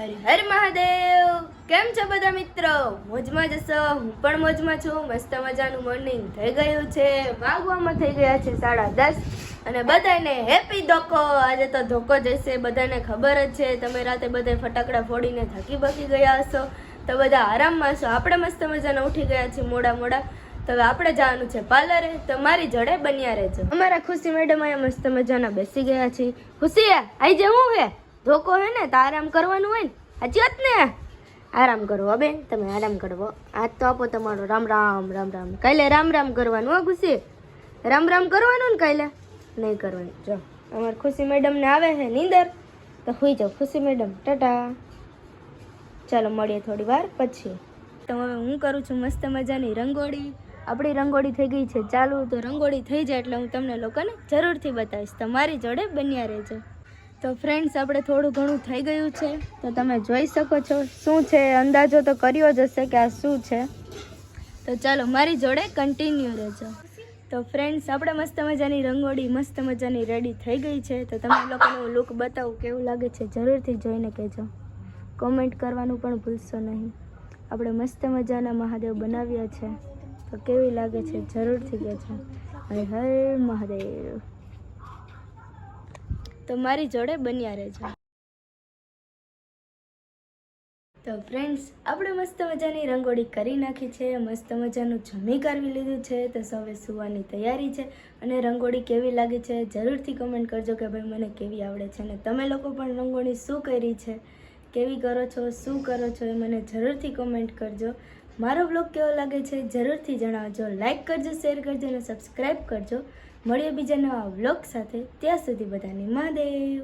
હર મહાદેવ. કેમ છો બધા મિત્રો? મોજમાં જશો? હું પણ મોજમાં છું. મસ્ત મજાનું મોર્નિંગ થઈ ગયું છે. વાગવામાં થઈ ગયા છે 10:30 અને બધાને હેપી ધોકો. આજે તો ધોકો જશે, બધાને ખબર જ છે. તમે રાતે બધા ફટાકડા ફોડીને થાકી બાકી ગયા હશો, તો બધા આરામમાં છો. આપણે મસ્ત મજાના ઉઠી ગયા છીએ મોડા. તો હવે આપણે જવાનું છે પાર્લરે, તો મારી જોડે બન્યા રહેજો. અમારા ખુશી મેડમ અહીંયા મસ્ત મજાના બેસી ગયા છે. ખુશી આઈ જવું હે? ધોકો હે ને તો આરામ કરવાનું હોય ને, સાચી વાત ને? આરામ કરવો બેન, તમે આરામ કરવો. હાથ તો આપો તમારો. રામ રામ રામ રામ. કાલે રામ રામ કરવાનું હો ખુશી, રામ રામ કરવાનું ને કાલે નહીં કરવાનું. જો અમાર ખુશી મેડમ ને આવે છે નીંદર, તો સુઈ જાઓ ખુશી મેડમ. ટાટા, ચાલો મળીએ થોડી વાર પછી. તો હવે હું કરું છું મસ્ત મજાની રંગોળી. આપણી રંગોળી થઈ ગઈ છે ચાલુ, તો રંગોળી થઈ જાય એટલે હું તમને લોકોને જરૂરથી બતાવીશ. તમારી જોડે બન્યા રહેજો. તો ફ્રેન્ડ્સ, આપણે થોડું ઘણું થઈ ગયું છે, તો તમે જોઈ શકો છો શું છે. અંદાજો તો કર્યો જ હશે કે આ શું છે. તો ચાલો મારી જોડે કન્ટિન્યુ રહેજો. તો ફ્રેન્ડ્સ, આપણે મસ્ત મજાની રંગોળી મસ્ત મજાની રેડી થઈ ગઈ છે. તો તમે લોકોને હું લુક બતાવું કેવું લાગે છે જરૂરથી જોઈને કહેજો. કોમેન્ટ કરવાનું પણ ભૂલશો નહીં. આપણે મસ્ત મજાના મહાદેવ બનાવ્યા છે, તો કેવી લાગે છે જરૂરથી કહેજો. હર હર મહાદેવ. તો મારી જોડે બન્યા રહેજો. તો ફ્રેન્ડ્સ, આપણે મસ્ત મજાની રંગોળી કરી નાખી છે, મસ્ત મજાનું જમી કાઢવી લીધું છે. તો હવે સુવાની તૈયારી છે. અને રંગોળી કેવી લાગી છે જરૂરથી કમેન્ટ કરજો કે ભાઈ મને કેવી આવડે છે. અને તમે લોકો પણ રંગોળી શું કરી છે, કેવી કરો છો, શું કરો છો, એ મને જરૂરથી કમેન્ટ કરજો. મારો બ્લોગ કેવો લાગે છે જરૂરથી જણાવજો. લાઈક કરજો, શેર કરજો અને સબસ્ક્રાઈબ કરજો. મળીએ બીજા નવા બ્લોગ સાથે. ત્યાં સુધી બધાને મહાદેવ.